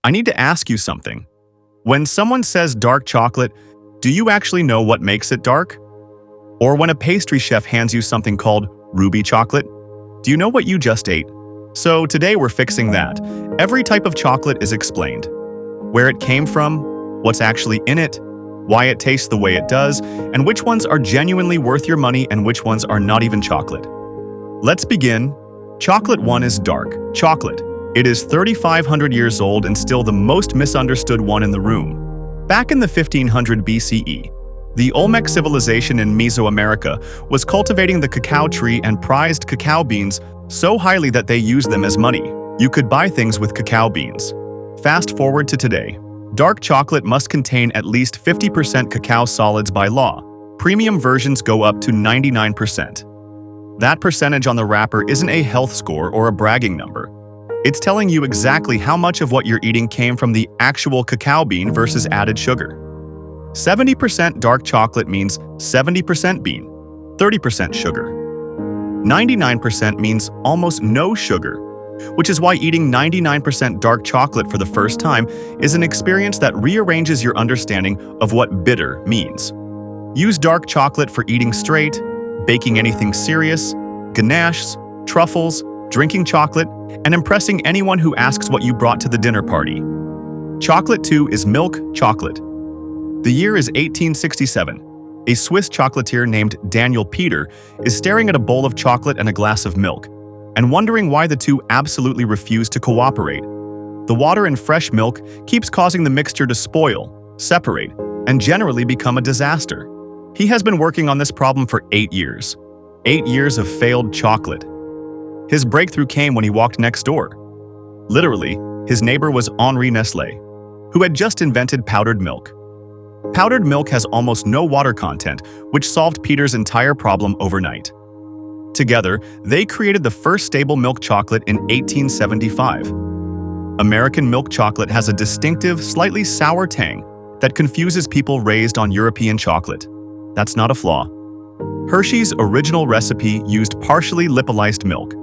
I need to ask you something. When someone says dark chocolate, do you actually know what makes it dark? Or when a pastry chef hands you something called ruby chocolate, do you know what you just ate? So today we're fixing that. Every type of chocolate is explained. Where it came from, what's actually in it, why it tastes the way it does, and which ones are genuinely worth your money and which ones are not even chocolate. Let's begin. Chocolate 1 is dark chocolate. It is 3,500 years old and still the most misunderstood one in the room. Back in the 1500 BCE, the Olmec civilization in Mesoamerica was cultivating the cacao tree and prized cacao beans so highly that they used them as money. You could buy things with cacao beans. Fast forward to today. Dark chocolate must contain at least 50% cacao solids by law. Premium versions go up to 99%. That percentage on the wrapper isn't a health score or a bragging number. It's telling you exactly how much of what you're eating came from the actual cacao bean versus added sugar. 70% dark chocolate means 70% bean, 30% sugar. 99% means almost no sugar, which is why eating 99% dark chocolate for the first time is an experience that rearranges your understanding of what bitter means. Use dark chocolate for eating straight, baking anything serious, ganaches, truffles, drinking chocolate, and impressing anyone who asks what you brought to the dinner party. Chocolate 2 is milk chocolate. The year is 1867. A Swiss chocolatier named Daniel Peter is staring at a bowl of chocolate and a glass of milk, and wondering why the two absolutely refuse to cooperate. The water in fresh milk keeps causing the mixture to spoil, separate, and generally become a disaster. He has been working on this problem for 8 years. 8 years of failed chocolate. His breakthrough came when he walked next door. Literally, his neighbor was Henri Nestlé, who had just invented powdered milk. Powdered milk has almost no water content, which solved Peter's entire problem overnight. Together, they created the first stable milk chocolate in 1875. American milk chocolate has a distinctive, slightly sour tang that confuses people raised on European chocolate. That's not a flaw. Hershey's original recipe used partially lipolyzed milk,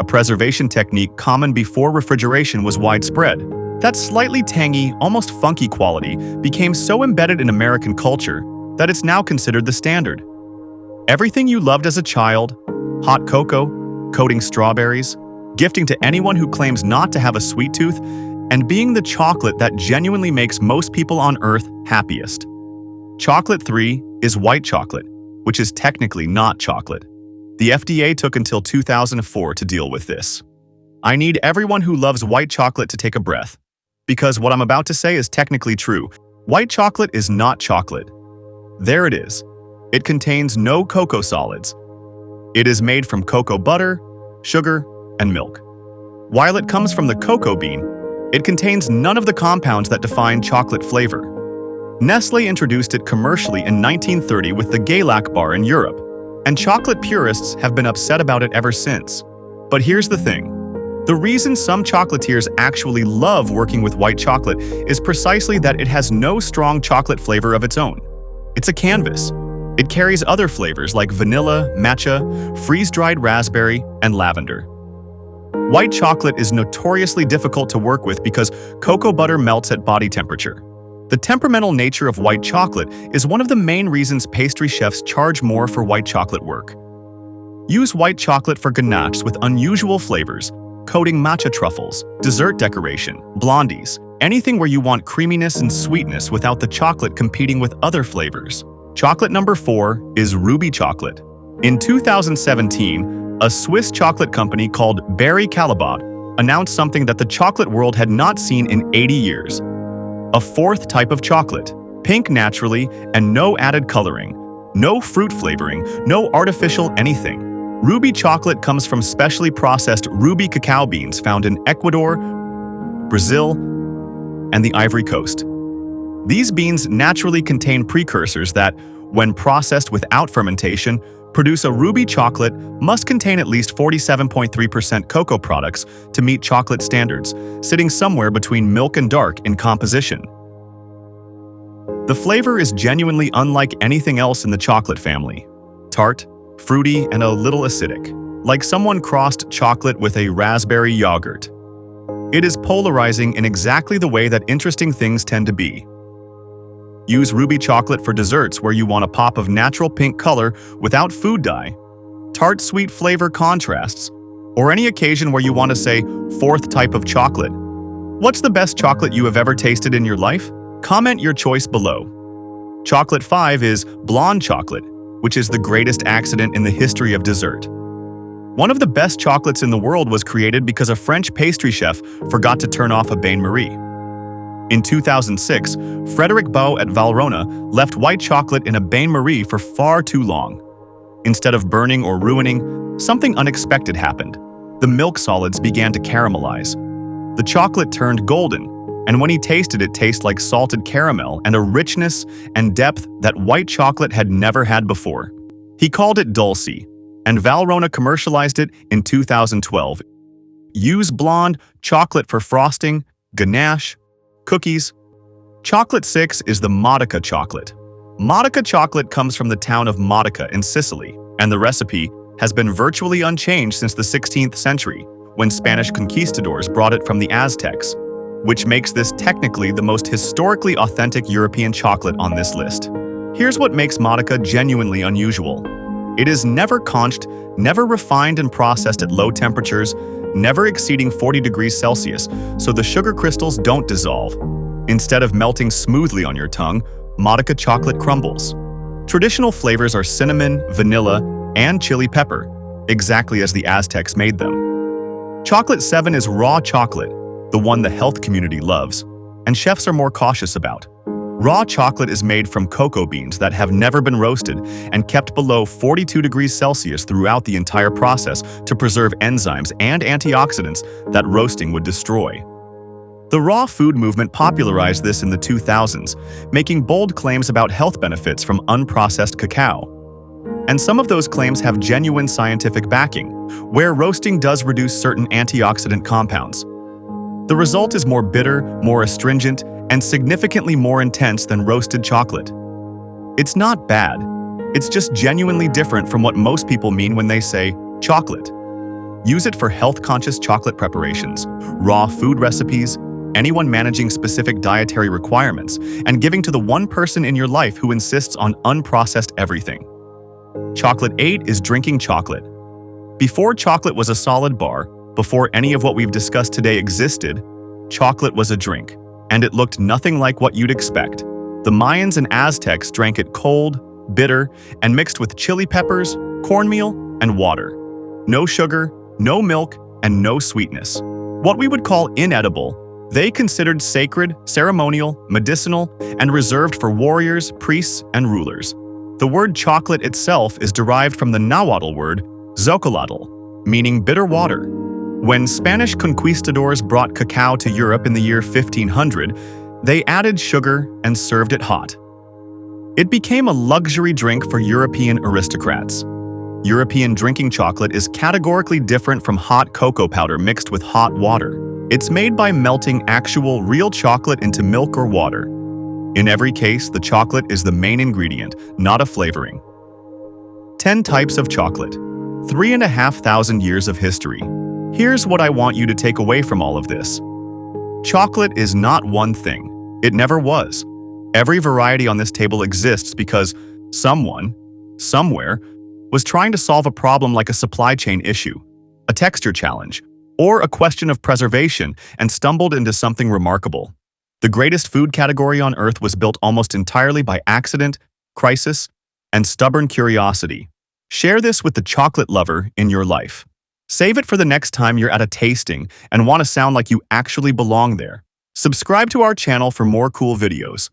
a preservation technique common before refrigeration was widespread. That slightly tangy, almost funky quality became so embedded in American culture that it's now considered the standard. Everything you loved as a child, hot cocoa, coating strawberries, gifting to anyone who claims not to have a sweet tooth, and being the chocolate that genuinely makes most people on Earth happiest. Chocolate 3 is white chocolate, which is technically not chocolate. The FDA took until 2004 to deal with this. I need everyone who loves white chocolate to take a breath, because what I'm about to say is technically true. White chocolate is not chocolate. There it is. It contains no cocoa solids. It is made from cocoa butter, sugar, and milk. While it comes from the cocoa bean, it contains none of the compounds that define chocolate flavor. Nestlé introduced it commercially in 1930 with the Galac bar in Europe, and chocolate purists have been upset about it ever since. But here's the thing. The reason some chocolatiers actually love working with white chocolate is precisely that it has no strong chocolate flavor of its own. It's a canvas. It carries other flavors like vanilla, matcha, freeze-dried raspberry, and lavender. White chocolate is notoriously difficult to work with because cocoa butter melts at body temperature. The temperamental nature of white chocolate is one of the main reasons pastry chefs charge more for white chocolate work. Use white chocolate for ganaches with unusual flavors, coating matcha truffles, dessert decoration, blondies, anything where you want creaminess and sweetness without the chocolate competing with other flavors. Chocolate number 4 is ruby chocolate. In 2017, a Swiss chocolate company called Barry Callebaut announced something that the chocolate world had not seen in 80 years. A fourth type of chocolate, pink naturally and no added coloring, no fruit flavoring, no artificial anything. Ruby chocolate comes from specially processed ruby cacao beans found in Ecuador, Brazil, and the Ivory Coast. These beans naturally contain precursors that, when processed without fermentation, produce a ruby chocolate must contain at least 47.3% cocoa products to meet chocolate standards, sitting somewhere between milk and dark in composition. The flavor is genuinely unlike anything else in the chocolate family. Tart, fruity, and a little acidic, like someone crossed chocolate with a raspberry yogurt. It is polarizing in exactly the way that interesting things tend to be. Use ruby chocolate for desserts where you want a pop of natural pink color without food dye, tart sweet flavor contrasts, or any occasion where you want to say fourth type of chocolate. What's the best chocolate you have ever tasted in your life? Comment your choice below. Chocolate 5 is blonde chocolate, which is the greatest accident in the history of dessert. One of the best chocolates in the world was created because a French pastry chef forgot to turn off a bain-marie. In 2006, Frederic Beau at Valrhona left white chocolate in a bain-marie for far too long. Instead of burning or ruining, something unexpected happened. The milk solids began to caramelize. The chocolate turned golden, and when he tasted it, tasted like salted caramel and a richness and depth that white chocolate had never had before. He called it Dulce, and Valrhona commercialized it in 2012. Use blonde chocolate for frosting, ganache, cookies. Chocolate 6 is the Modica chocolate. Modica chocolate comes from the town of Modica in Sicily, and the recipe has been virtually unchanged since the 16th century, when Spanish conquistadors brought it from the Aztecs, which makes this technically the most historically authentic European chocolate on this list. Here's what makes Modica genuinely unusual. It is never conched, never refined and processed at low temperatures, never exceeding 40 degrees Celsius, so the sugar crystals don't dissolve. Instead of melting smoothly on your tongue, Modica chocolate crumbles. Traditional flavors are cinnamon, vanilla, and chili pepper, exactly as the Aztecs made them. Chocolate 7 is raw chocolate, the one the health community loves, and chefs are more cautious about. Raw chocolate is made from cocoa beans that have never been roasted and kept below 42 degrees Celsius throughout the entire process to preserve enzymes and antioxidants that roasting would destroy. The raw food movement popularized this in the 2000s, making bold claims about health benefits from unprocessed cacao. And some of those claims have genuine scientific backing, where roasting does reduce certain antioxidant compounds. The result is more bitter, more astringent, and significantly more intense than roasted chocolate. It's not bad. It's just genuinely different from what most people mean when they say chocolate. Use it for health-conscious chocolate preparations, raw food recipes, anyone managing specific dietary requirements, and giving to the one person in your life who insists on unprocessed everything. Chocolate 8 is drinking chocolate. Before chocolate was a solid bar, before any of what we've discussed today existed, chocolate was a drink, and it looked nothing like what you'd expect. The Mayans and Aztecs drank it cold, bitter, and mixed with chili peppers, cornmeal, and water. No sugar, no milk, and no sweetness. What we would call inedible, they considered sacred, ceremonial, medicinal, and reserved for warriors, priests, and rulers. The word chocolate itself is derived from the Nahuatl word zocolotl, meaning bitter water. When Spanish conquistadors brought cacao to Europe in the year 1500, they added sugar and served it hot. It became a luxury drink for European aristocrats. European drinking chocolate is categorically different from hot cocoa powder mixed with hot water. It's made by melting actual real chocolate into milk or water. In every case, the chocolate is the main ingredient, not a flavoring. 10 types of chocolate. 3,500 years of history. Here's what I want you to take away from all of this. Chocolate is not one thing. It never was. Every variety on this table exists because someone, somewhere, was trying to solve a problem like a supply chain issue, a texture challenge, or a question of preservation and stumbled into something remarkable. The greatest food category on Earth was built almost entirely by accident, crisis, and stubborn curiosity. Share this with the chocolate lover in your life. Save it for the next time you're at a tasting and want to sound like you actually belong there. Subscribe to our channel for more cool videos.